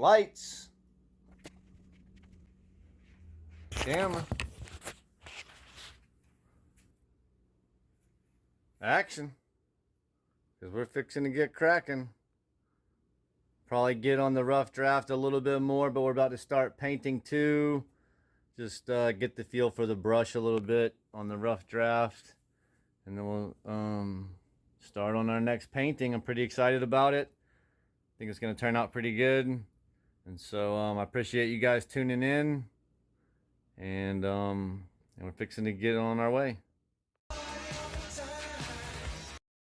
Lights. Camera. Action. Because we're fixing to get cracking. Probably get on the rough draft a little bit more, but we're about to start painting too. Just get the feel for the brush a little bit on the rough draft. And then we'll start on our next painting. I'm pretty excited about it. I think it's going to turn out pretty good. And so I appreciate you guys tuning in. And we're fixing to get on our way.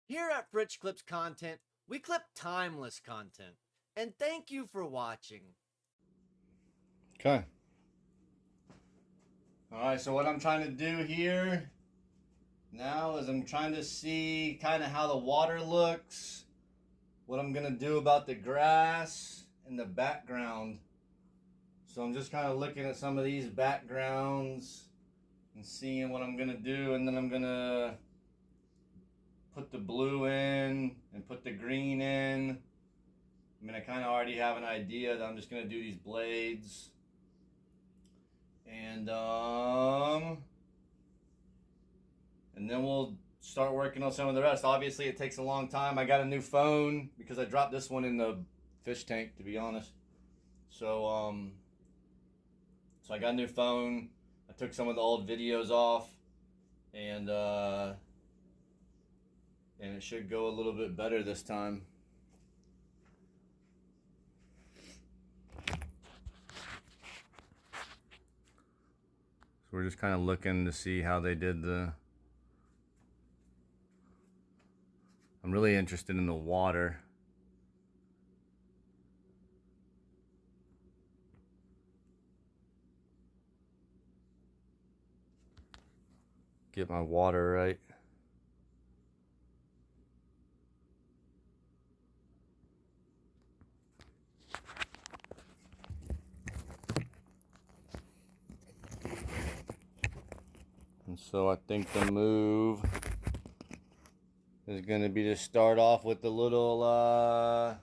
Here at Fritch Clips Content, we clip timeless content. And thank you for watching. Okay. Alright, so what I'm trying to do here now is I'm trying to see kind of how the water looks, what I'm going to do about the grass and the background. So I'm just kind of looking at some of these backgrounds and seeing what I'm going to do, and then I'm going to put the blue in and put the green in. I mean, I kind of already have an idea that I'm just going to do these blades. And then we'll start working on some of the rest. Obviously, it takes a long time. I got a new phone because I dropped this one in the fish tank, to be honest. So, so I got a new phone. I took some of the old videos off, and it should go a little bit better this time. So we're just kind of looking to see how they did the... I'm really interested in the water. Get my water right. And so I think the move is going to be to start off with the little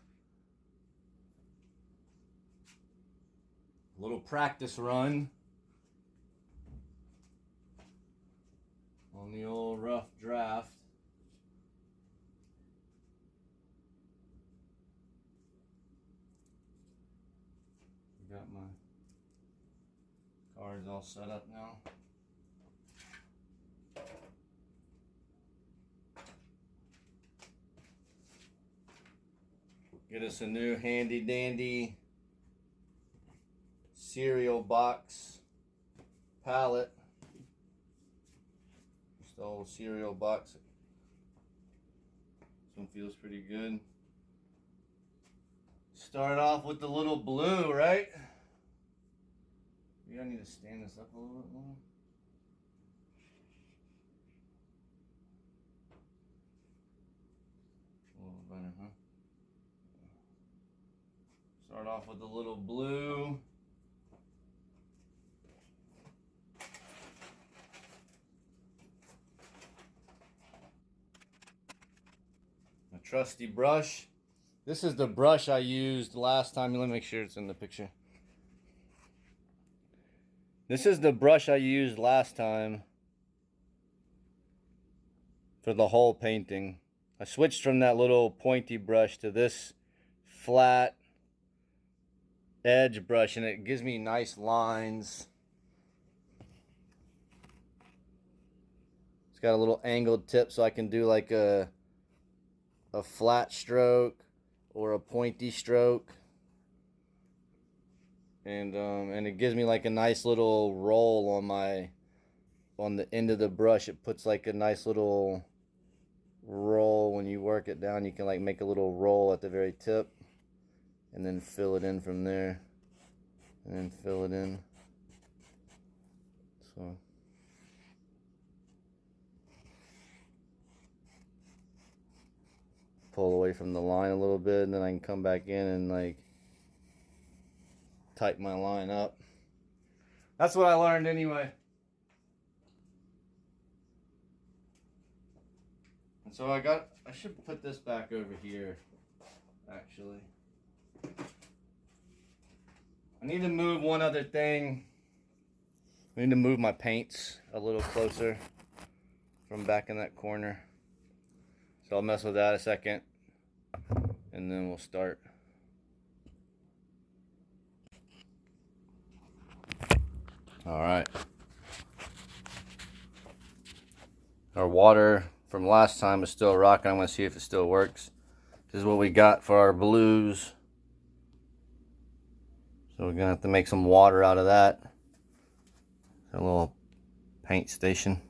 practice run on the old rough draft. Got my cards all set up now. Get us a new handy dandy cereal box palette. Just the old cereal box. This one feels pretty good. Start off with the little blue, right? Maybe I need to stand this up a little bit more. A little better, huh? Start off with a little blue. My trusty brush. This is the brush I used last time. Let me make sure it's in the picture. This is the brush I used last time for the whole painting. I switched from that little pointy brush to this flat edge brush, and it gives me nice lines. It's got a little angled tip, so I can do like a flat stroke or a pointy stroke, and it gives me like a nice little roll on the end of the brush. It puts like a nice little roll when you work it down. You can like make a little roll at the very tip, and then fill it in from there, and then fill it in. So pull away from the line a little bit, and then I can come back in and like tighten my line up. That's what I learned anyway. And so I should put this back over here, actually. I need to move one other thing. I need to move my paints a little closer from back in that corner. So I'll mess with that a second and then we'll start. All right. Our water from last time is still rocking. I'm gonna see if it still works. This is what we got for our blues. So we're gonna have to make some water out of that. A little paint station.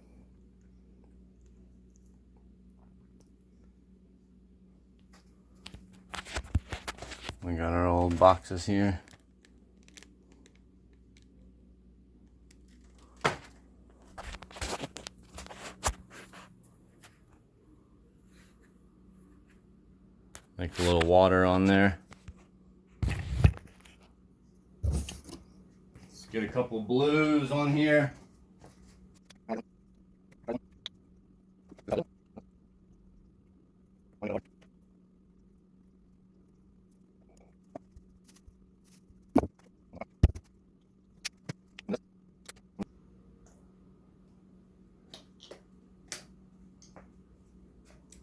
We got our old boxes here. Make a little water on there. Let's get a couple blues on here.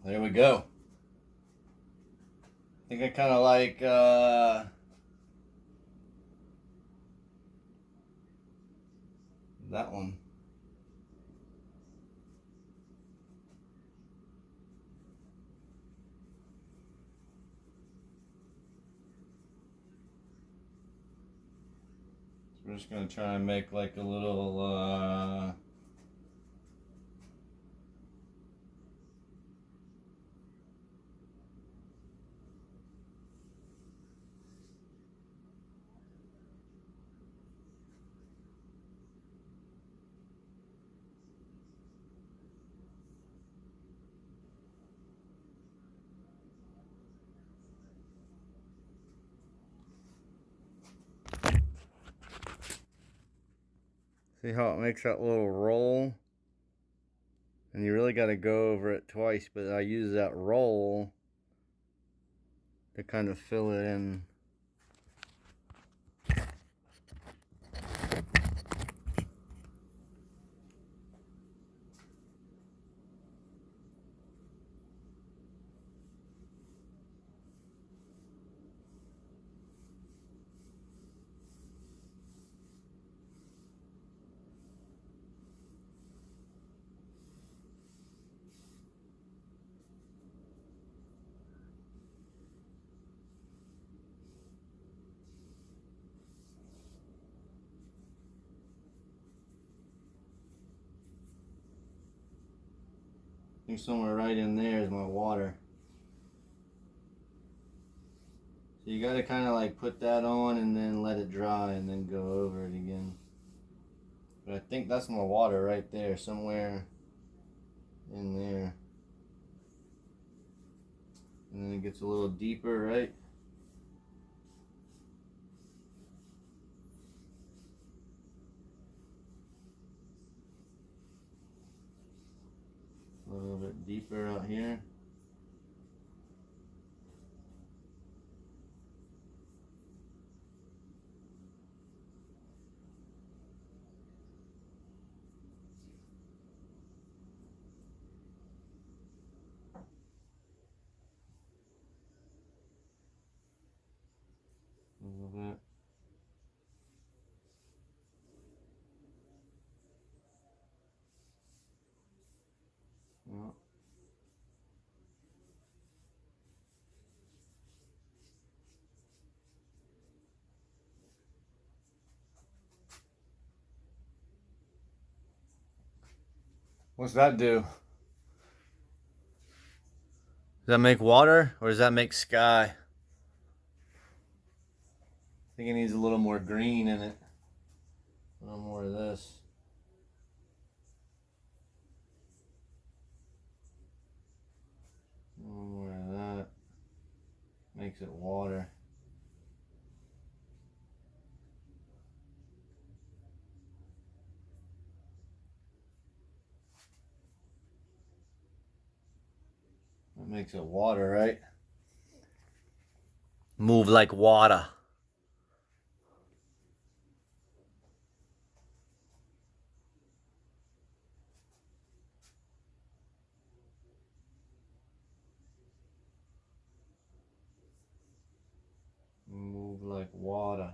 There we go. I think I kind of like that one. So we're just gonna try and make like a little see how it makes that little roll? And you really got to go over it twice, but I use that roll to kind of fill it in. I think somewhere right in there is my water. So you got to kind of like put that on and then let it dry and then go over it again. But I think that's my water right there, somewhere in there. And then it gets a little deeper, right? A little bit deeper out here. A little bit. Yeah. What's that do? Does that make water or does that make sky? I think it needs a little more green in it. A little more of this. A little more of that. Makes it water. That makes it water, right? Move like water. like water.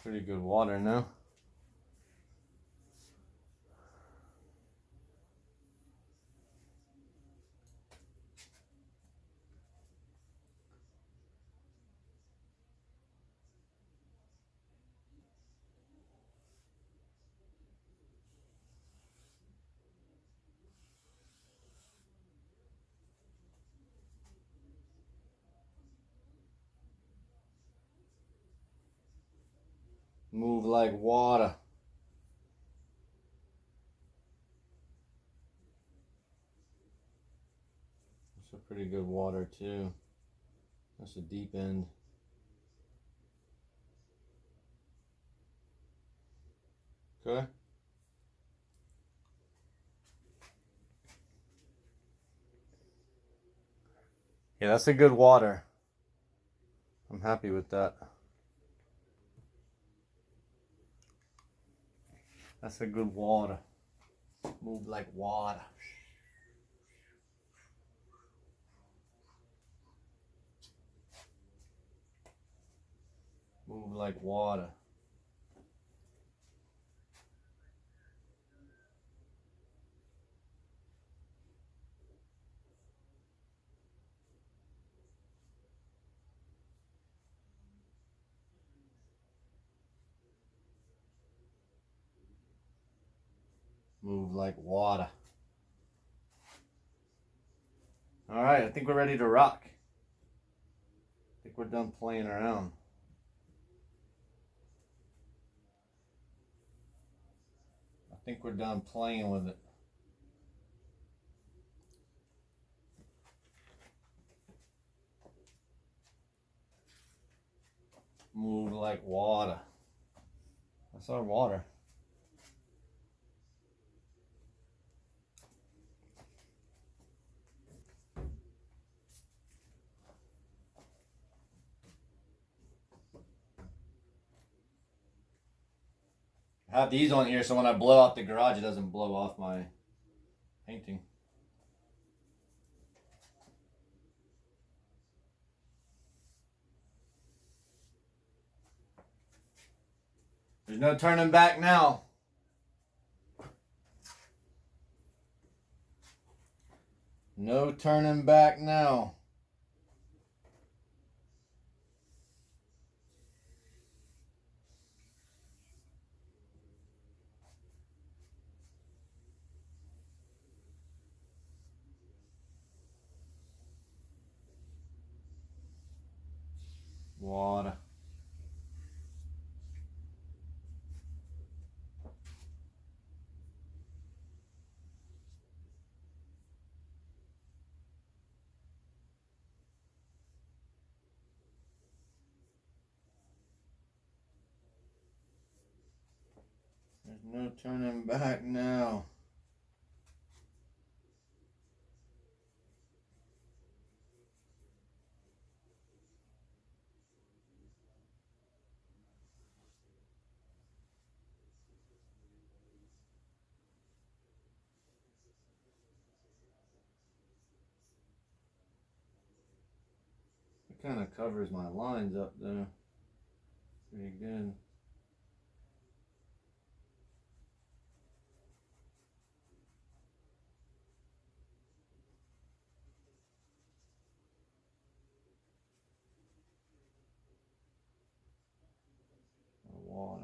Pretty good water now. Move like water. That's a pretty good water too. That's a deep end. Okay. Yeah, that's a good water. I'm happy with that. That's a good water. Move like water. Move like water. Move like water. All right, I think we're ready to rock. I think we're done playing around. I think we're done playing with it. Move like water. That's our water. I have these on here so when I blow out the garage, it doesn't blow off my painting. There's no turning back now. No turning back now. Water. There's no turning back now. It kind of covers my lines up there. Pretty good. Water.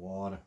water.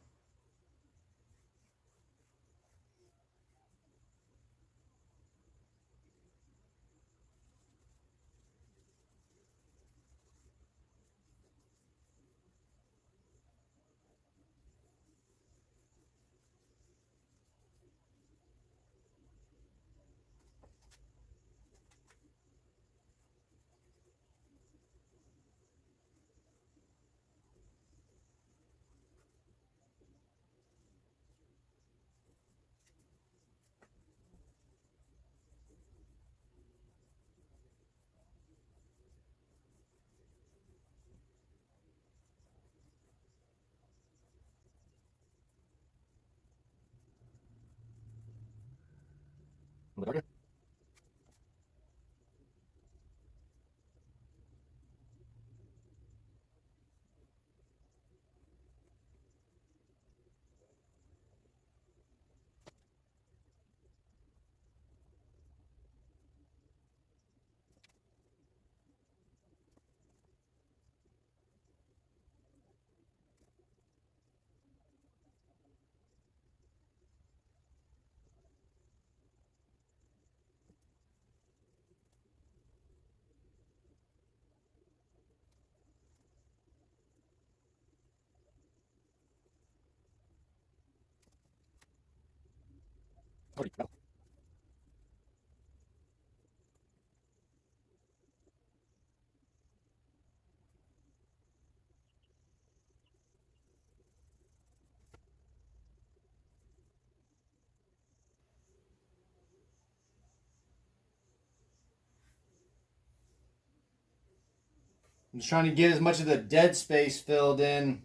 I'm just trying to get as much of the dead space filled in,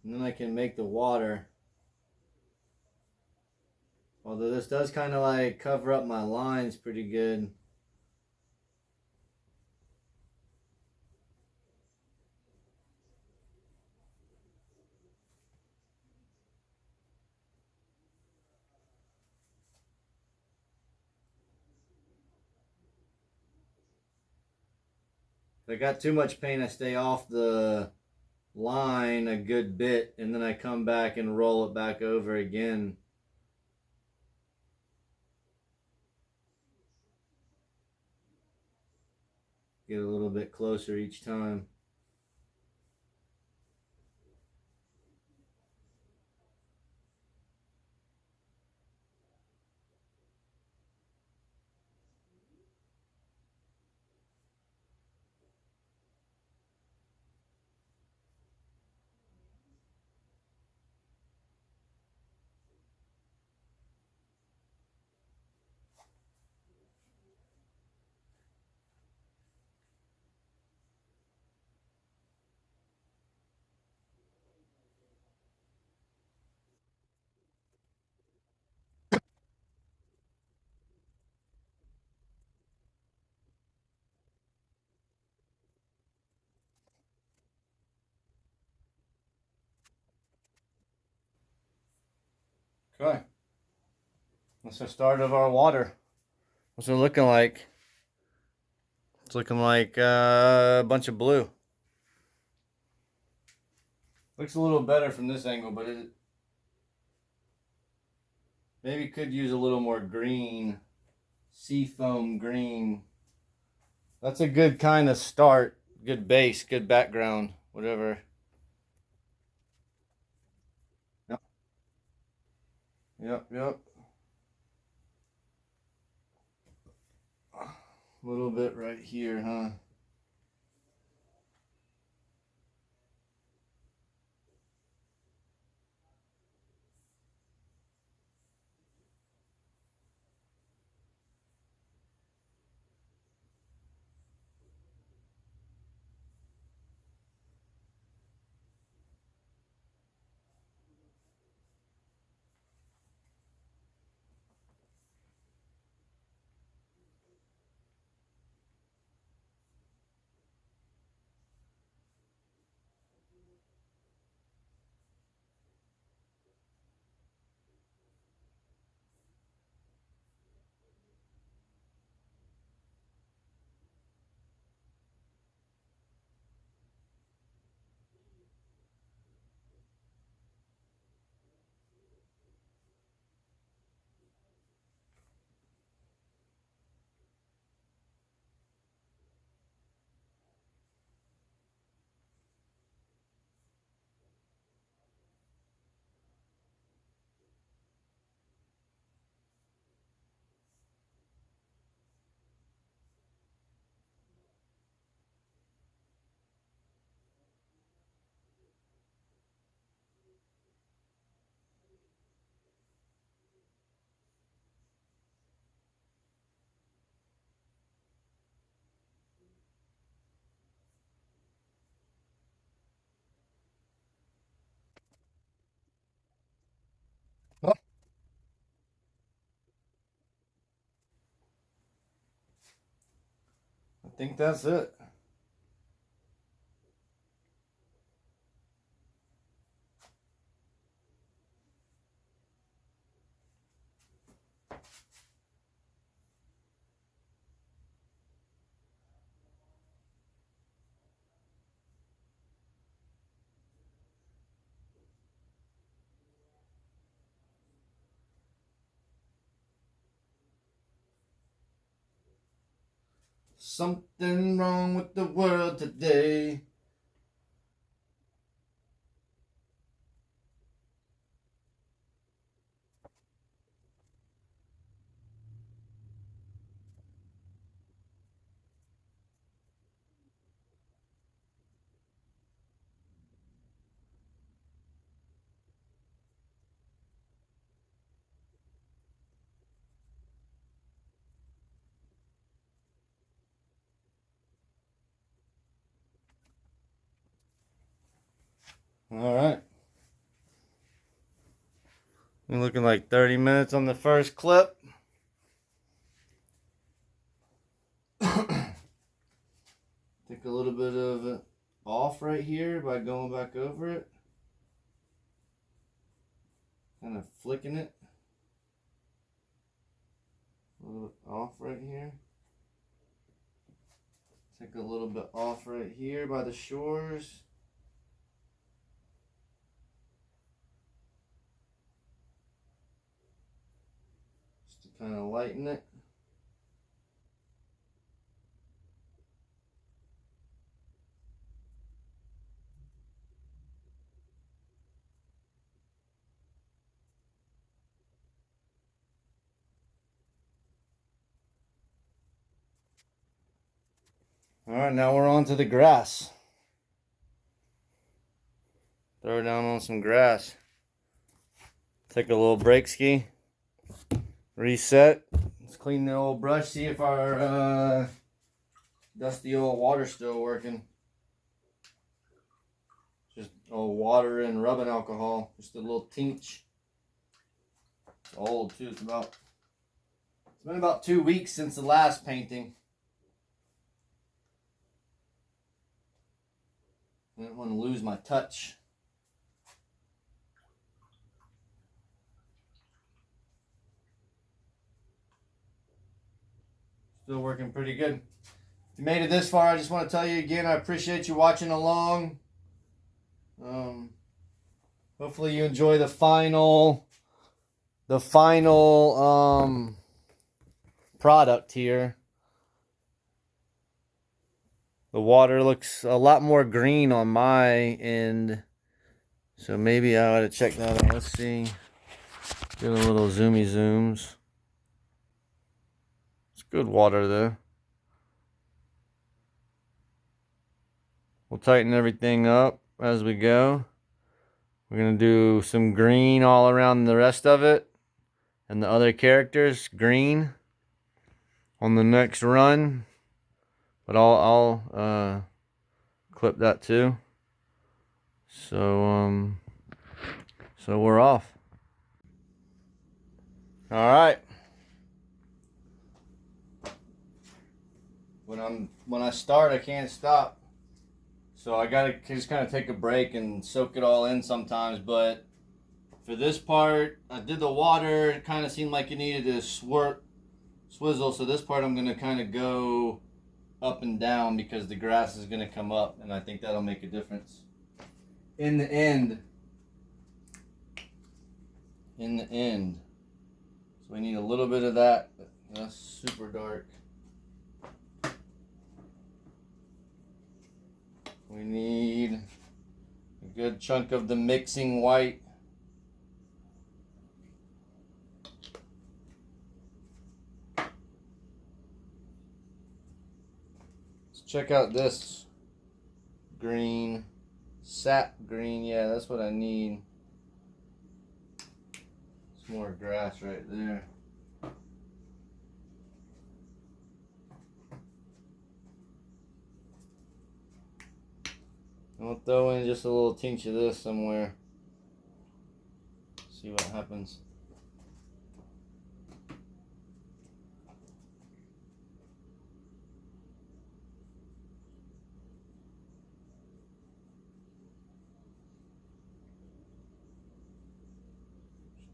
and then I can make the water. Although this does kind of like cover up my lines pretty good. If I got too much paint, I stay off the line a good bit, and then I come back and roll it back over again. Get a little bit closer each time. Okay. That's the start of our water. What's it looking like? It's looking like a bunch of blue. Looks a little better from this angle, but it maybe could use a little more green. Seafoam green. That's a good kind of start. Good base, good background, whatever. Yep. Yep, yep. A little bit right here, huh? I think that's it. Something wrong with the world today. All right. We're looking like 30 minutes on the first clip. Take a little bit of it off right here by going back over it. Kind of flicking it. A little bit off right here. Take a little bit off right here by the shores. Just to kind of lighten it. All right, now we're on to the grass. Throw down on some grass. Take a little brake ski. Reset. Let's clean the old brush. See if our dusty old water's still working. Just old water and rubbing alcohol. Just a little tinge. It's old too. It's been about 2 weeks since the last painting. I didn't want to lose my touch. Still working pretty good. If you made it this far, I just want to tell you again, I appreciate you watching along. Hopefully you enjoy the final product here. The water looks a lot more green on my end, so maybe I ought to check that out. Let's see. Doing a little zoomy zooms. It's good water though. We'll tighten everything up as we go. We're going to do some green all around the rest of it. And the other characters, green on the next run. But I'll clip that too. So we're off. All right. When I start, I can't stop. So I gotta just kind of take a break and soak it all in sometimes. But for this part, I did the water. It kind of seemed like it needed to swizzle. So this part, I'm gonna kind of go up and down because the grass is gonna come up, and I think that'll make a difference. In the end. So we need a little bit of that. That's super dark. We need a good chunk of the mixing white. Let's check out this green, sap green. Yeah, that's what I need. Some more grass right there. I'll throw in just a little tinge of this somewhere. See what happens.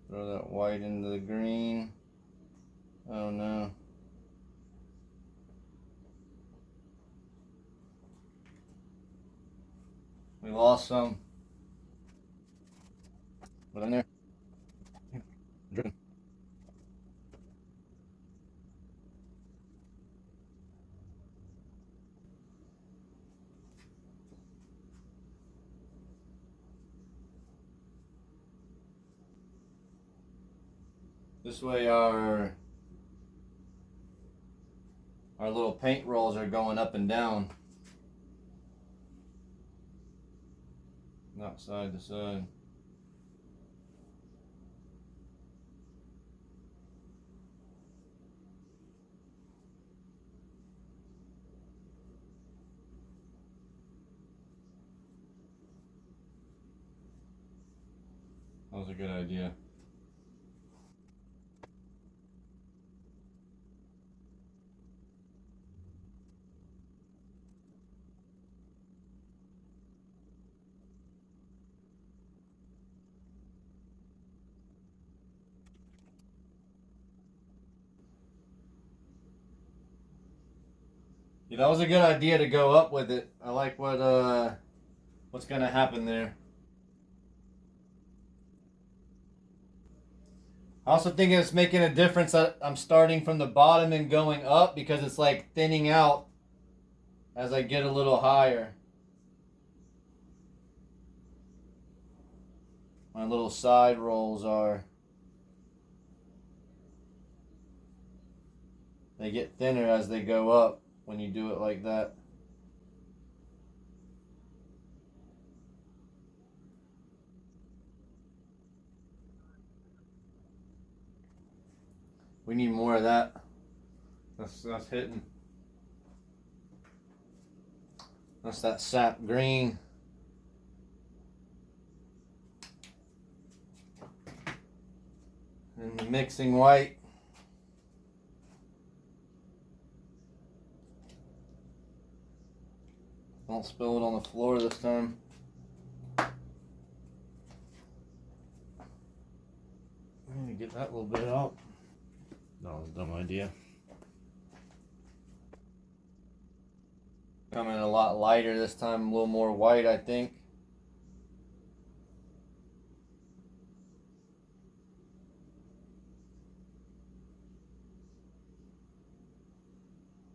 Throw that white into the green. Oh no. We lost some. What in there? Dripping. This way our little paint rolls are going up and down, not side to side. That was a good idea. Yeah, that was a good idea to go up with it. I like what's gonna happen there. I also think it's making a difference that I'm starting from the bottom and going up, because it's like thinning out as I get a little higher. My little side rolls they get thinner as they go up when you do it like that. We need more of that. That's hitting. That's that sap green. And the mixing white. Don't spill it on the floor this time. I need to get that little bit out. That was a dumb idea. Coming a lot lighter this time, a little more white, I think.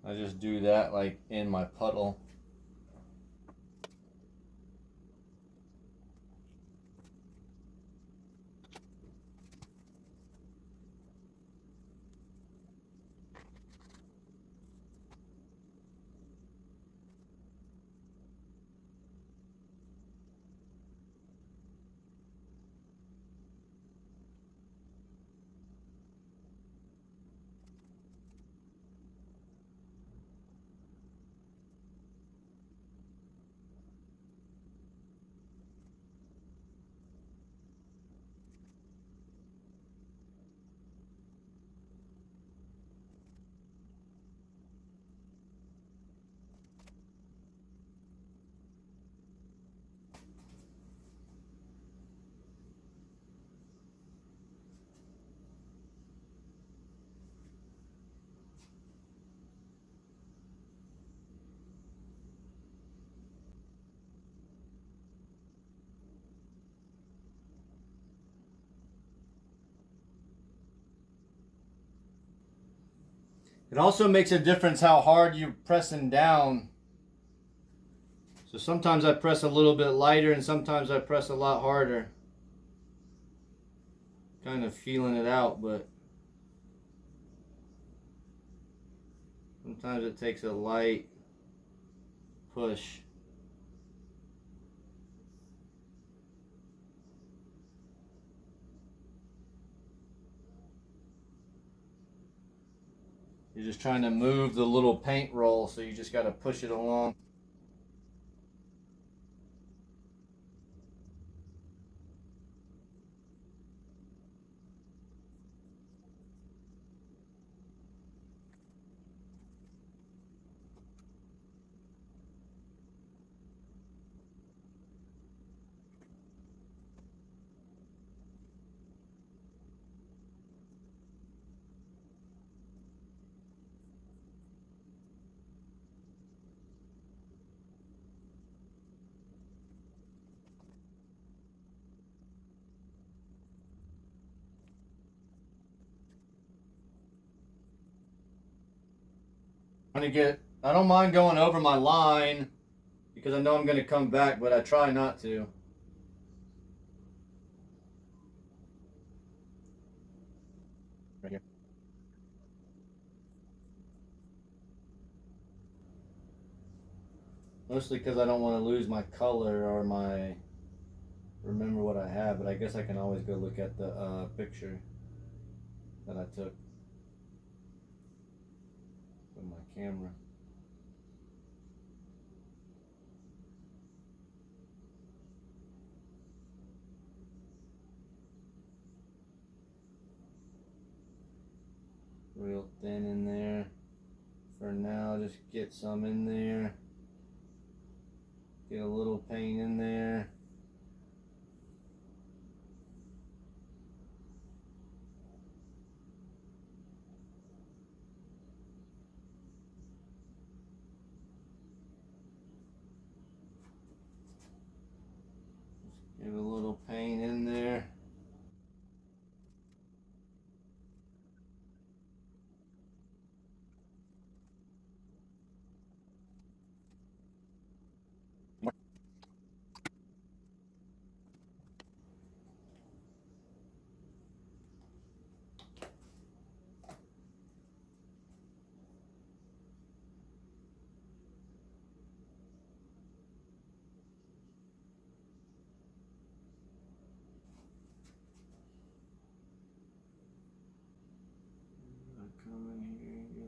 I just do that like in my puddle. It also makes a difference how hard you're pressing down. So sometimes I press a little bit lighter and sometimes I press a lot harder. Kind of feeling it out, but sometimes it takes a light push. You're just trying to move the little paint roll, so you just got to push it along. I don't mind going over my line because I know I'm going to come back, but I try not to. Right here. Mostly because I don't want to lose my color or my remember what I have, but I guess I can always go look at the picture that I took with my camera. Real thin in there for now. Just get some in there. Get a little paint in there. Just get a little paint in there. Come in here and get this.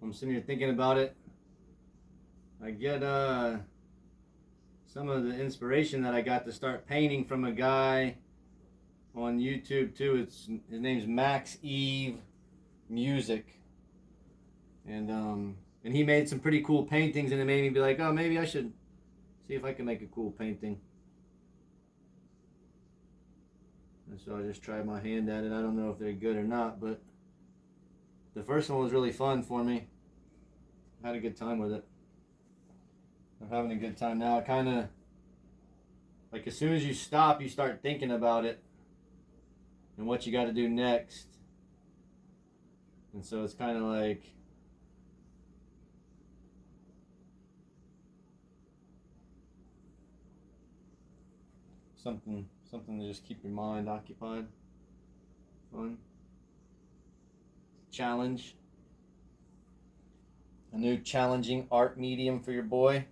I'm sitting here thinking about it. I get some of the inspiration that I got to start painting from a guy on YouTube too. His name's Max Eve Music, and he made some pretty cool paintings, and it made me be like, oh, maybe I should see if I can make a cool painting. And so I just tried my hand at it. I don't know if they're good or not, but the first one was really fun for me. I had a good time with it. I'm having a good time now. I kind of, like, as soon as you stop, you start thinking about it and what you got to do next. And so it's kind of like, something to just keep your mind occupied. Fun. Challenge. A new challenging art medium for your boy. You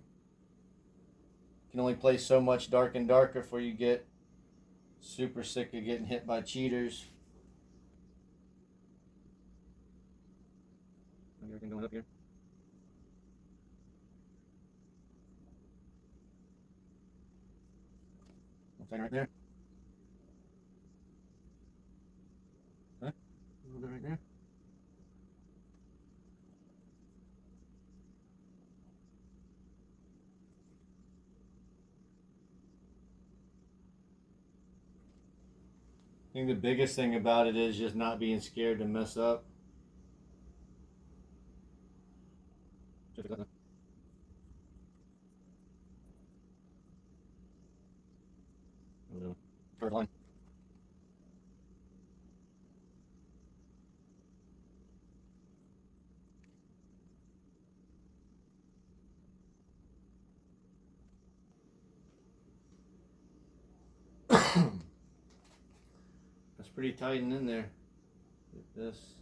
can only play so much dark and darker before you get super sick of getting hit by cheaters. Everything going up here. Something right there. Huh? A little bit right there. I think the biggest thing about it is just not being scared to mess up. Third line. That's pretty tight in there. Get this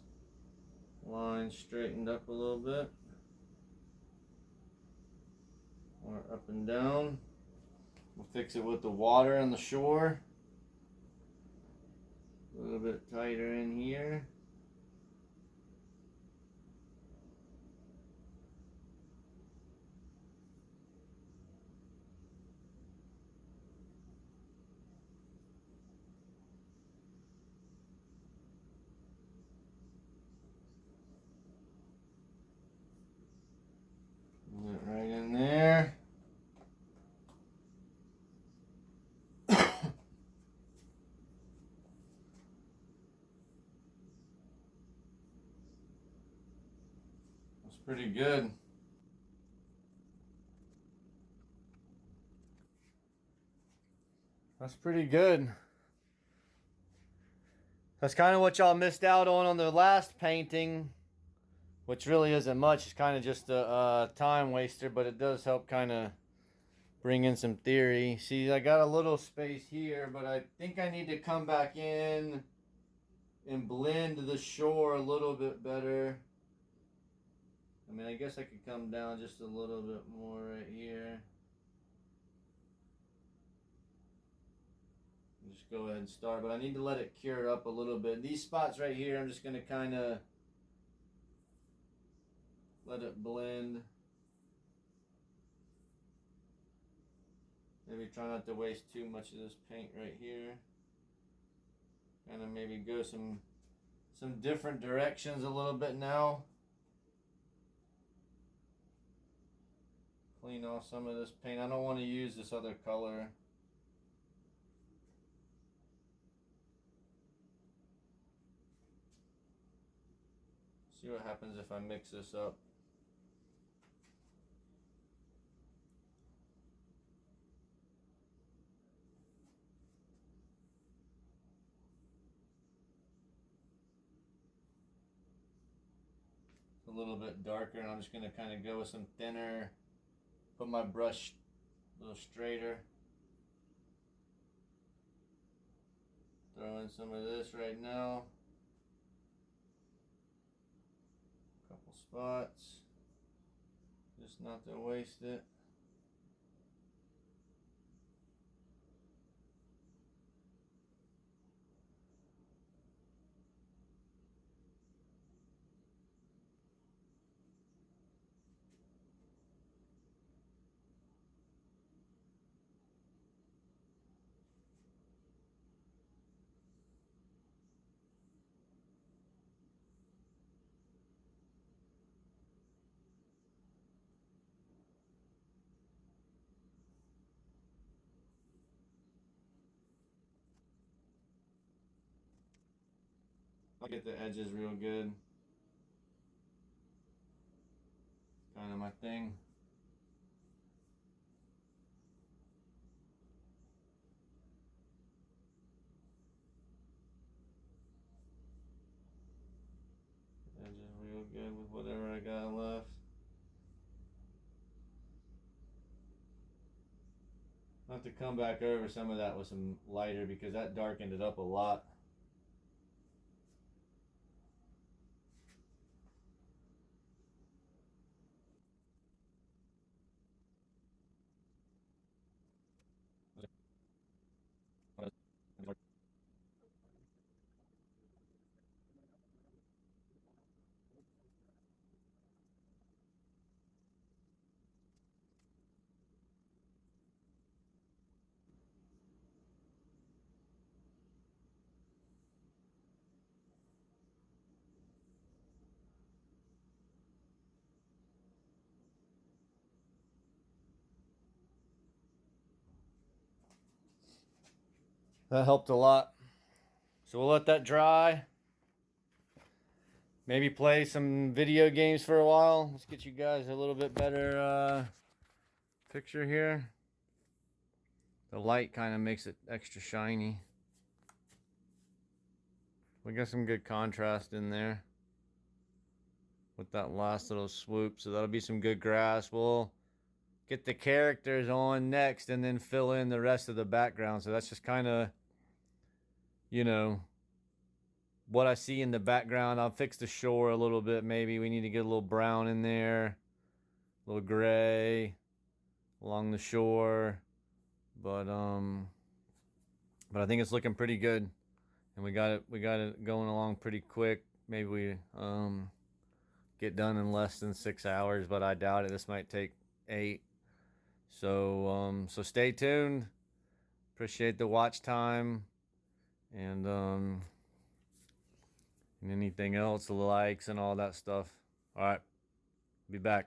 line straightened up a little bit. Or up and down. We'll fix it with the water on the shore. A little bit tighter in here. That's pretty good. That's pretty good. That's kind of what y'all missed out on the last painting, which really isn't much. It's kind of just a time waster, but it does help kind of bring in some theory. See, I got a little space here, but I think I need to come back in and blend the shore a little bit better. I mean, I guess I could come down just a little bit more right here. Just go ahead and start, but I need to let it cure up a little bit. These spots right here, I'm just going to kind of let it blend. Maybe try not to waste too much of this paint right here. Kind of maybe go some different directions a little bit now. Clean off some of this paint. I don't want to use this other color. See what happens if I mix this up. A little bit darker, and I'm just going to kind of go with some thinner, put my brush a little straighter. Throw in some of this right now. A couple spots, just not to waste it. I'll get the edges real good. Kind of my thing. Edges real good with whatever I got left. I'll have to come back over some of that with some lighter because that darkened it up a lot. That helped a lot. So we'll let that dry. Maybe play some video games for a while. Let's get you guys a little bit better picture here. The light kind of makes it extra shiny. We got some good contrast in there with that last little swoop. So that'll be some good grass. We'll get the characters on next and then fill in the rest of the background. So that's just kind of, you know, what I see in the background. I'll fix the shore a little bit. Maybe we need to get a little brown in there, a little gray along the shore. But I think it's looking pretty good, and we got it going along pretty quick. Maybe we get done in less than 6 hours, but I doubt it. This might take 8. So stay tuned. Appreciate the watch time, and anything else, the likes and all that stuff. All right, be back.